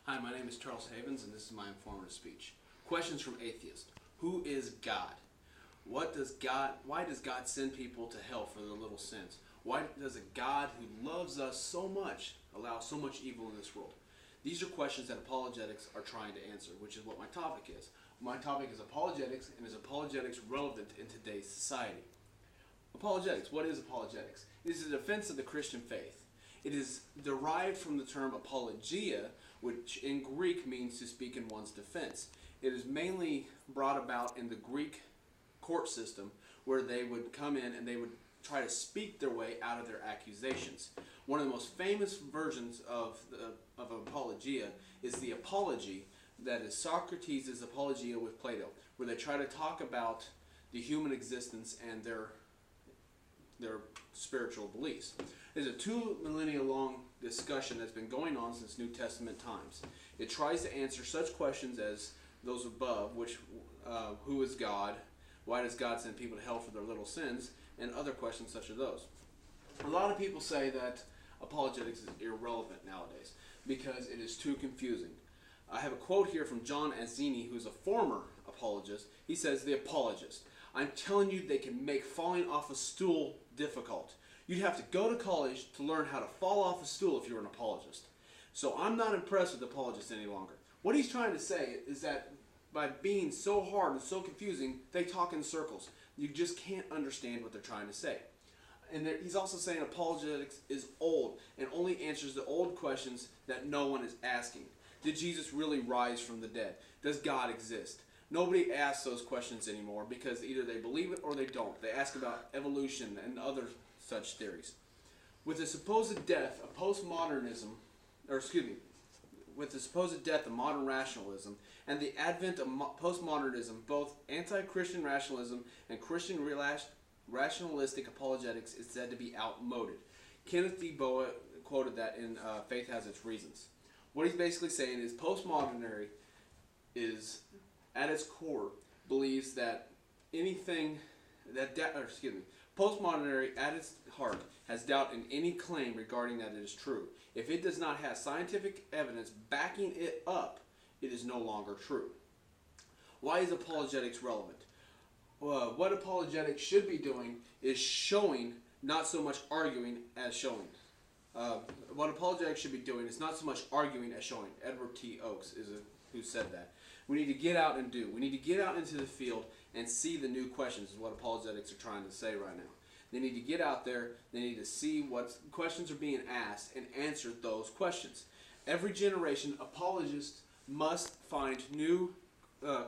Hi, my name is Charles Havens, and this is my informative speech. Questions from atheists. Who is God? Why does God send people to hell for their little sins? Why does a God who loves us so much allow so much evil in this world? These are questions that apologetics are trying to answer, which is what my topic is. My topic is apologetics, and is apologetics relevant in today's society? Apologetics. What is apologetics? It is a defense of the Christian faith. It is derived from the term apologia, which in Greek means to speak in one's defense. It is mainly brought about in the Greek court system, where they would come in and they would try to speak their way out of their accusations. One of the most famous versions of apologia is the Apology, that is Socrates' Apologia with Plato, where they try to talk about the human existence and their spiritual beliefs. It's a 2 millennia long discussion that's been going on since New Testament times. It tries to answer such questions as those above, which who is God, why does God send people to hell for their little sins, and other questions such as those. A lot of people say that apologetics is irrelevant nowadays because it is too confusing. I have a quote here from John Azzini, who's a former apologist. He says, "The apologist, I'm telling you they can make falling off a stool difficult. You'd have to go to college to learn how to fall off a stool if you're an apologist." So I'm not impressed with apologists any longer. What he's trying to say is that by being so hard and so confusing, they talk in circles. You just can't understand what they're trying to say. And he's also saying apologetics is old and only answers the old questions that no one is asking. Did Jesus really rise from the dead? Does God exist? Nobody asks those questions anymore because either they believe it or they don't. They ask about evolution and other such theories. With the supposed death of modern rationalism and the advent of postmodernism, both anti-Christian rationalism and Christian rationalistic apologetics is said to be outmoded. Kenneth D. Boa quoted that in Faith Has Its Reasons. What he's basically saying is postmodernity is, at its core, believes that postmodernity at its heart has doubt in any claim regarding that it is true. If it does not have scientific evidence backing it up, it is no longer true. Why is apologetics relevant? What apologetics should be doing is showing, not so much arguing as showing. What apologetics should be doing is not so much arguing as showing. Edward T. Oakes is who said that. We need to get out and do. We need to get out into the field and see the new questions, is what apologetics are trying to say right now. They need to get out there, they need to see what questions are being asked and answer those questions. Every generation, apologists must find new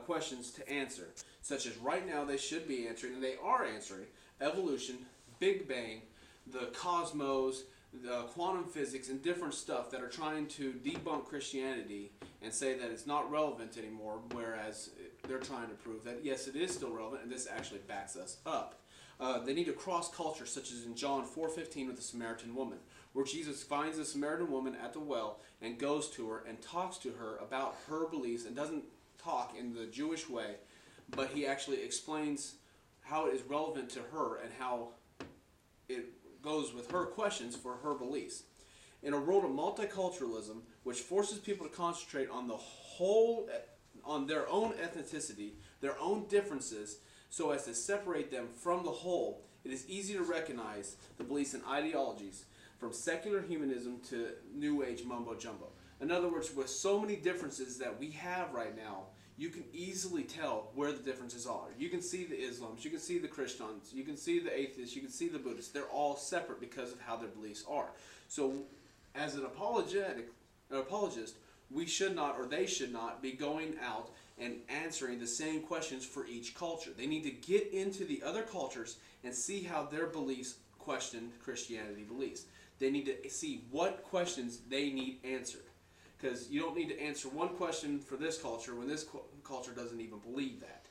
questions to answer, such as right now they should be answering, and they are answering, evolution, Big Bang, the cosmos, the quantum physics, and different stuff that are trying to debunk Christianity and say that it's not relevant anymore, whereas they're trying to prove that, yes, it is still relevant, and this actually backs us up. They need to cross culture, such as in John 4:15 with the Samaritan woman, where Jesus finds the Samaritan woman at the well and goes to her and talks to her about her beliefs, and doesn't talk in the Jewish way, but he actually explains how it is relevant to her and how it goes with her questions for her beliefs. In a world of multiculturalism, which forces people to concentrate on on their own ethnicity, their own differences, so as to separate them from the whole, it is easy to recognize the beliefs and ideologies from secular humanism to New Age mumbo-jumbo. In other words, with so many differences that we have right now, you can easily tell where the differences are. You can see the Islams, you can see the Christians, you can see the atheists, you can see the Buddhists. They're all separate because of how their beliefs are. So, as an apologist, we should not, or they should not, be going out and answering the same questions for each culture. They need to get into the other cultures and see how their beliefs question Christianity beliefs. They need to see what questions they need answered. Because you don't need to answer one question for this culture when this culture doesn't even believe that.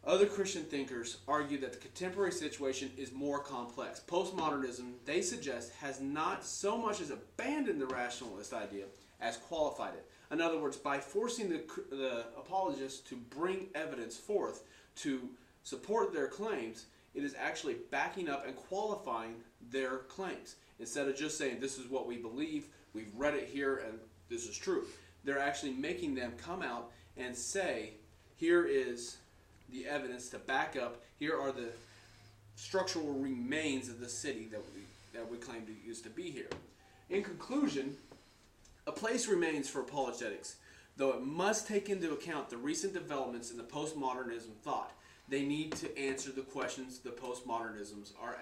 Other Christian thinkers argue that the contemporary situation is more complex. Postmodernism, they suggest, has not so much as abandoned the rationalist idea as qualified it. In other words, by forcing the apologists to bring evidence forth to support their claims, it is actually backing up and qualifying their claims. Instead of just saying, this is what we believe, we've read it here, and this is true. they're actually making them come out and say, here is the evidence to back up, here are the structural remains of the city that we claim to used to be here. In conclusion, a place remains for apologetics, though it must take into account the recent developments in the postmodernism thought. They need to answer the questions the postmodernisms are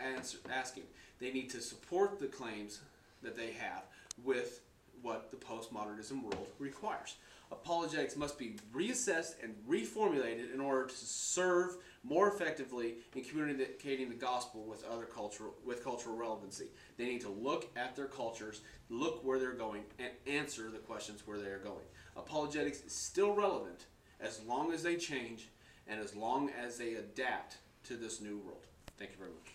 asking. They need to support the claims that they have with what the postmodernism world requires. Apologetics must be reassessed and reformulated in order to serve more effectively in communicating the gospel with cultural relevancy. They need to look at their cultures, look where they're going, and answer the questions where they are going. Apologetics is still relevant as long as they change and as long as they adapt to this new world. Thank you very much.